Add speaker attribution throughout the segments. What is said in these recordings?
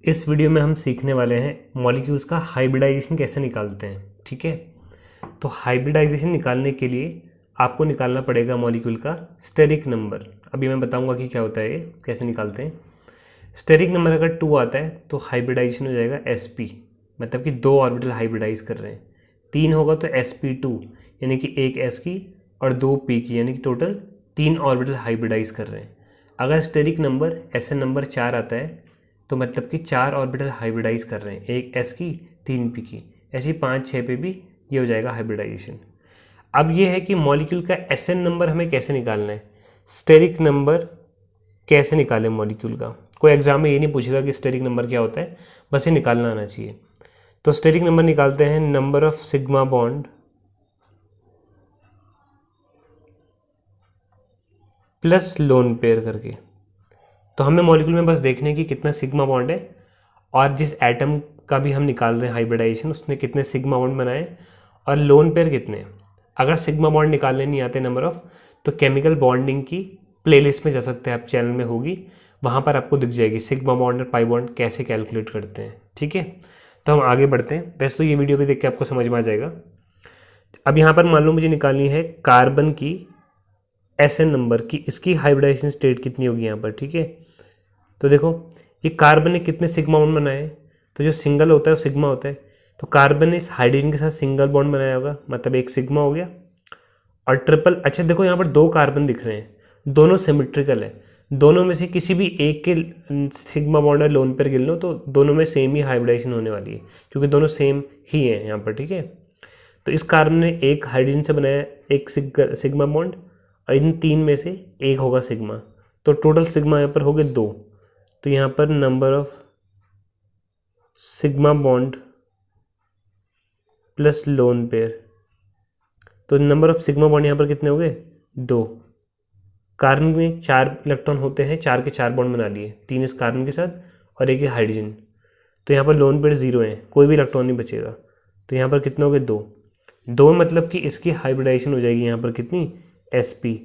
Speaker 1: इस वीडियो में हम सीखने वाले हैं मॉलिक्यूल्स का हाइब्रिडाइजेशन कैसे निकालते हैं। ठीक है, तो हाइब्रिडाइजेशन निकालने के लिए आपको निकालना पड़ेगा मॉलिक्यूल का स्टेरिक नंबर। अभी मैं बताऊंगा कि क्या होता है ये, कैसे निकालते हैं। स्टेरिक नंबर अगर 2 आता है तो हाइब्रिडाइजेशन हो जाएगा sp, मतलब कि 2 ऑर्बिटल हाइब्रिडाइज कर रहे हैं। 3 होगा तो sp2, यानी कि 1 s की और 2 p की, यानी कि टोटल 3 ऑर्बिटल हाइब्रिडाइज कर रहे हैं। अगर स्टेरिक नंबर SN नंबर 4 आता है तो मतलब कि 4 ऑर्बिटल हाइब्रिडाइज कर रहे हैं, 1 s की 3 p की, ऐसी 5 6 पे भी ये हो जाएगा हाइब्रिडाइजेशन। अब ये है कि मॉलिक्यूल का SN नंबर हमें कैसे निकालना है, स्टेरिक नंबर कैसे निकालें मॉलिक्यूल का। कोई एग्जाम में ये नहीं पूछेगा कि स्टेरिक नंबर क्या होता है, बस ये निकालना आना चाहिए। तो स्टेरिक नंबर निकालते हैं number of sigma bond plus lone pair करके। तो हमें मॉलिक्यूल में बस देखने की कितना सिग्मा बॉन्ड है, और जिस एटम का भी हम निकाल रहे हैं हाइब्रिडाइजेशन उसने कितने सिग्मा बॉन्ड बनाए और लोन पेयर कितने। अगर सिग्मा बॉन्ड निकालने नहीं आते नंबर ऑफ, तो केमिकल बॉन्डिंग की प्लेलिस्ट में जा सकते हैं आप, चैनल में होगी, वहाँ पर आपको दिख जाएगी सिग्मा बॉन्ड और पाई बॉन्ड कैसे कैलकुलेट करते हैं। ठीक है, तो हम आगे बढ़ते हैं। वैसे तो ये वीडियो भी देख के आपको समझ में आ जाएगा। अब यहाँ पर मान लो मुझे निकालनी है कार्बन की SN नंबर की, इसकी हाइब्रिडाइजेशन स्टेट कितनी होगी यहाँ पर। ठीक है, तो देखो ये कार्बन ने कितने सिग्मा बॉन्ड बनाए, तो जो सिंगल होता है वो सिग्मा होता है, तो कार्बन ने इस हाइड्रोजन के साथ सिंगल बॉन्ड बनाया होगा, मतलब एक सिग्मा हो गया। और ट्रिपल, अच्छा देखो यहाँ पर 2 कार्बन दिख रहे हैं, दोनों सिमेट्रिकल है, दोनों में से किसी भी एक के सिग्मा बॉन्ड और लोन पेयर गिन लो तो दोनों में सेम ही हाइब्रिडाइजेशन होने वाली है, क्योंकि दोनों सेम ही है यहाँ पर। ठीक है, तो इस कार्बन ने एक हाइड्रोजन से बनाया एक सिग्मा बॉन्ड, और इन 3 में से एक होगा सिग्मा, तो टोटल सिग्मा यहाँ पर हो गए 2। तो यहाँ पर number of sigma bond plus lone pair, तो नंबर ऑफ सिग्मा बॉन्ड यहाँ पर कितने हो गए 2। कार्बन में 4 इलेक्ट्रॉन होते हैं, 4 के 4 बॉन्ड बना लिए, 3 इस कार्बन के साथ और एक है हाइड्रोजन, तो यहाँ पर लोन पेयर 0 है, कोई भी इलेक्ट्रॉन नहीं बचेगा। तो यहाँ पर कितने हो गए 2 मतलब कि इसकी हाइब्रिडाइजेशन हो जाएगी यहाँ पर कितनी sp।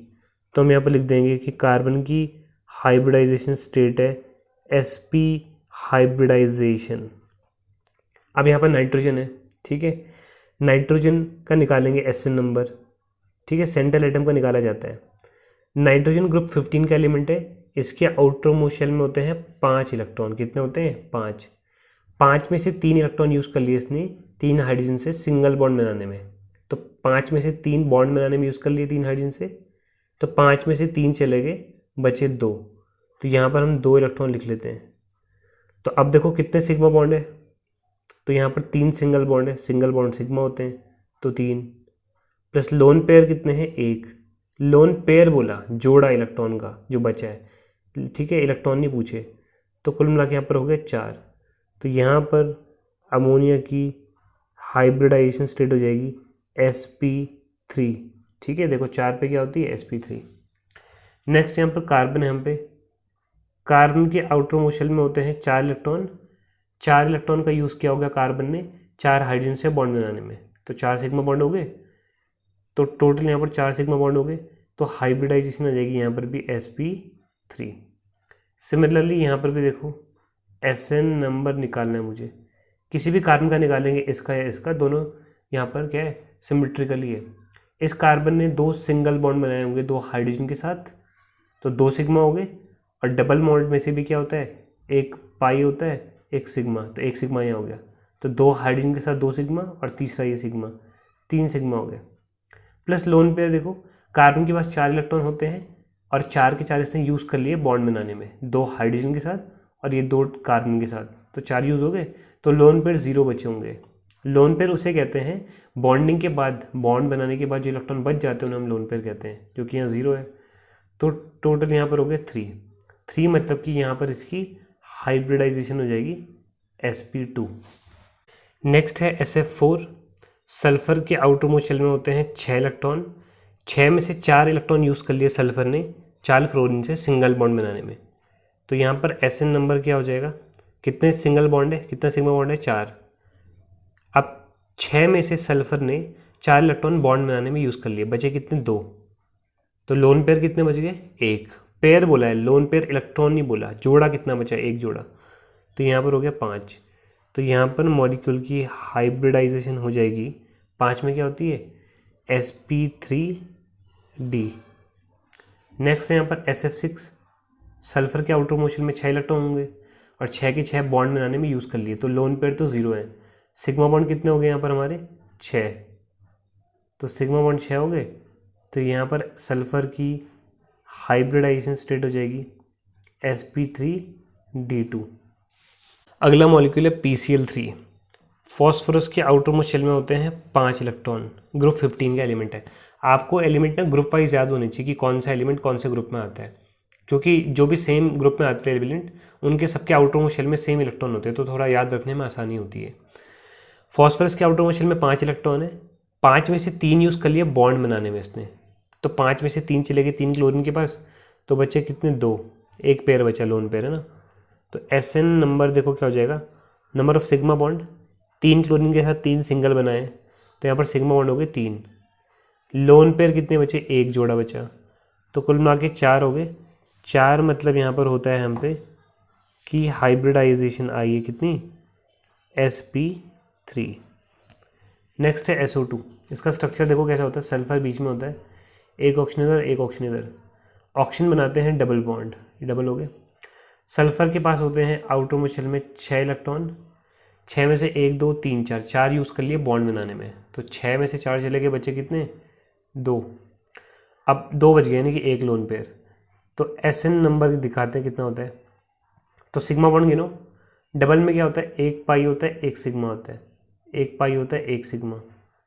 Speaker 1: तो हम यहाँ पर लिख देंगे कि कार्बन की हाइब्रिडाइजेशन स्टेट है sp हाइब्रिडाइजेशन। अब यहाँ पर नाइट्रोजन है। ठीक है, नाइट्रोजन का निकालेंगे SN नंबर। ठीक है, सेंट्रल एटम का निकाला जाता है। नाइट्रोजन ग्रुप 15 का एलिमेंट है, इसके आउटर मोस्ट शेल में होते हैं 5 इलेक्ट्रॉन। कितने होते हैं 5। 5 में से 3 इलेक्ट्रॉन यूज़ कर लिए इसने 3 हाइड्रोजन से सिंगल बॉन्ड बनाने में, तो 5 में से 3 बॉन्ड बनाने में यूज़ कर लिए 3 हाइड्रोजन से, तो 5 में से 3 चले गए, बचे 2। तो यहाँ पर हम 2 इलेक्ट्रॉन लिख लेते हैं। तो अब देखो कितने सिग्मा बॉन्ड है, तो यहाँ पर 3 सिंगल बॉन्ड है, सिंगल बॉन्ड सिग्मा होते हैं, तो 3 प्लस लोन पेयर कितने हैं 1। लोन पेयर बोला जोड़ा इलेक्ट्रॉन का जो बचा है, ठीक है, इलेक्ट्रॉन नहीं पूछे, तो कुल मिला के यहाँ पर हो गए 4। तो यहाँ पर अमोनिया की हाइब्रिडाइजेशन स्टेट हो जाएगी sp3। ठीक है, देखो 4 पे क्या होती है sp3। नेक्स्ट यहाँ पर कार्बन है, हम पे कार्बन के आउटर मोस्ट शेल में होते हैं 4 इलेक्ट्रॉन। 4 इलेक्ट्रॉन का यूज़ किया होगा कार्बन ने 4 हाइड्रोजन से बॉन्ड बनाने में, तो 4 सिग्मा बॉन्ड हो गए, तो टोटल यहाँ पर 4 सिग्मा बॉन्ड हो गए, तो हाइब्रिडाइजेशन आ जाएगी यहाँ पर भी sp3। सिमिलरली यहाँ पर भी देखो SN नंबर निकालना है मुझे, किसी भी कार्बन का निकालेंगे, इसका या इसका, दोनों यहाँ पर क्या है सिमेट्रिकली है। इस कार्बन ने 2 सिंगल बॉन्ड बनाए होंगे 2 हाइड्रोजन के साथ, तो 2 सिग्मा हो गए, और डबल बॉन्ड में से भी क्या होता है एक पाई होता है, एक सिग्मा, तो एक सिग्मा यहाँ हो गया, तो 2 हाइड्रोजन के साथ 2 सिग्मा और तीसरा ये सिग्मा, 3 सिग्मा हो गया। प्लस लोन पेयर देखो कार्बन के पास 4 इलेक्ट्रॉन होते हैं और 4 के 4 इसने यूज़ कर लिए बॉन्ड बनाने में, 2 हाइड्रोजन के साथ और ये 2 कार्बन के साथ, तो 4 यूज़ हो गए, तो लोन पेयर 0 बचे होंगे। लोन पेयर उसे कहते हैं बॉन्डिंग के बाद, बॉन्ड बनाने के बाद जो इलेक्ट्रॉन बच जाते हैं उन्हें हम लोन पेयर कहते हैं, जो कि यहाँ 0 है। तो टोटल यहाँ पर हो गए 3 मतलब कि यहाँ पर इसकी हाइब्रिडाइजेशन हो जाएगी sp2। नेक्स्ट है SF4। सल्फर के आउटर मोस्ट शेल में होते हैं 6 इलेक्ट्रॉन। 6 में से 4 इलेक्ट्रॉन यूज़ कर लिए सल्फर ने 4 फ्लोरीन से सिंगल बॉन्ड बनाने में, तो यहाँ पर SN नंबर क्या हो जाएगा, कितने सिंगल बॉन्ड है, कितना सिग्मा बॉन्ड है 4। अब 6 में से सल्फर ने 4 इलेक्ट्रॉन बॉन्ड बनाने में यूज़ कर लिए, बचे कितने 2, तो लोन पेयर कितने बच गए 1। पेयर बोला है, लोन पेयर इलेक्ट्रॉन नहीं बोला, जोड़ा कितना बचा 1 जोड़ा, तो यहाँ पर हो गया 5। तो यहाँ पर मॉलिक्यूल की हाइब्रिडाइजेशन हो जाएगी। 5 में क्या होती है sp3d। नेक्स्ट है यहाँ पर SF6। सल्फर के आउटर मोशन में 6 इलेक्ट्रॉन होंगे और 6 के 6 बॉन्ड बनाने में यूज़ कर लिए, तो लोन पेयर तो 0 है। सिग्मा बॉन्ड कितने हो गए यहाँ पर हमारे 6, तो सिग्मा बॉन्ड 6 हो गए। तो यहाँ पर सल्फर की हाइब्रिडाइजेशन स्टेट हो जाएगी sp3d2। अगला मॉलिक्यूल है PCl3। फॉस्फोरस के आउटर मोस्ट शेल में होते हैं 5 इलेक्ट्रॉन, ग्रुप 15 का एलिमेंट है। आपको एलिमेंट ना ग्रुप वाइज याद होनी चाहिए कि कौन सा एलिमेंट कौन से ग्रुप में आता है, क्योंकि जो भी सेम ग्रुप में आते हैं एलिमेंट उनके सबके आउटर मोस्ट शेल में सेम इलेक्ट्रॉन होते हैं, तो थोड़ा याद रखने में आसानी होती है। फॉस्फोरस के आउटर मोस्ट शेल में 5 इलेक्ट्रॉन है, 5 में से 3 यूज़ कर लिए बॉन्ड बनाने में इसने, तो 5 में से 3 चले गए 3 क्लोरीन के पास, तो बचे कितने 2, एक पेयर बचा लोन पेयर है ना। तो SN नंबर देखो क्या हो जाएगा, number of sigma bond, 3 chlorine के साथ 3 सिंगल बनाए, तो यहाँ पर सिग्मा बॉन्ड हो गए 3। लोन पेयर कितने बचे, एक जोड़ा बचा, तो कुल मिला के 4 हो गए। 4 मतलब यहाँ पर होता है हम पे कि हाइब्रिडाइजेशन आई है कितनी sp3। नेक्स्ट है SO2। इसका स्ट्रक्चर देखो कैसा होता है, सल्फर बीच में होता है, एक ऑक्सीजन इधर एक ऑक्सीजन इधर, ऑक्सीजन बनाते हैं डबल बॉन्ड, डबल हो गए। सल्फर के पास होते हैं आउटर मोस्ट शेल में 6 इलेक्ट्रॉन, 6 में से 1 2 3 4, 4 यूज़ कर लिए बॉन्ड बनाने में, तो 6 में से 4 चले गए, बचे कितने 2। अब 2 बच गए यानी कि एक लोन पेयर, तो SN नंबर दिखाते हैं कितना होता है। तो सिग्मा बॉन्ड गिनो, डबल में क्या होता है, 1 पाई होता है 1 सिग्मा होता है, 1 पाई होता है 1 सिग्मा,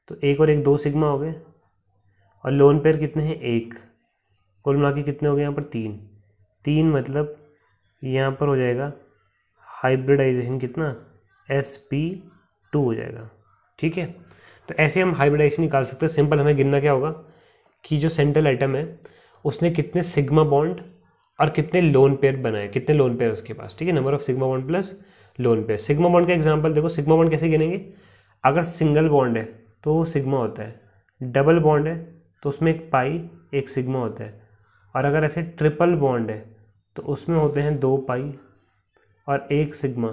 Speaker 1: तो 1 और 1 2 सिग्मा हो गए। और लोन पेयर कितने हैं 1, कुल मिला के कितने हो गए यहाँ पर 3 मतलब यहाँ पर हो जाएगा हाइब्रिडाइजेशन कितना sp2 हो जाएगा। ठीक है, तो ऐसे हम हाइब्रिडाइजेशन निकाल सकते हैं। सिंपल हमें गिनना क्या होगा कि जो सेंट्रल एटम है उसने कितने सिग्मा बॉन्ड और कितने लोन पेयर बनाए, कितने लोन पेयर उसके पास। ठीक है, number of sigma bond plus lone pair. Sigma bond का एग्जांपल देखो, सिग्मा बॉन्ड कैसे गिनेंगे, अगर सिंगल बॉन्ड है तो वो सिग्मा होता है, डबल बॉन्ड है तो उसमें एक पाई एक सिग्मा होता है, और अगर ऐसे ट्रिपल बॉन्ड है तो उसमें होते हैं 2 पाई और 1 सिग्मा।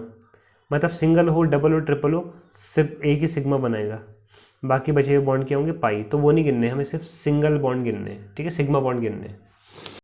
Speaker 1: मतलब सिंगल हो डबल हो ट्रिपल हो सिर्फ एक ही सिग्मा बनाएगा, बाकी बचे हुए बॉन्ड क्या होंगे पाई, तो वो नहीं गिनने, हमें सिर्फ सिंगल बॉन्ड गिनने हैं। ठीक है, सिग्मा बॉन्ड गिनने हैं।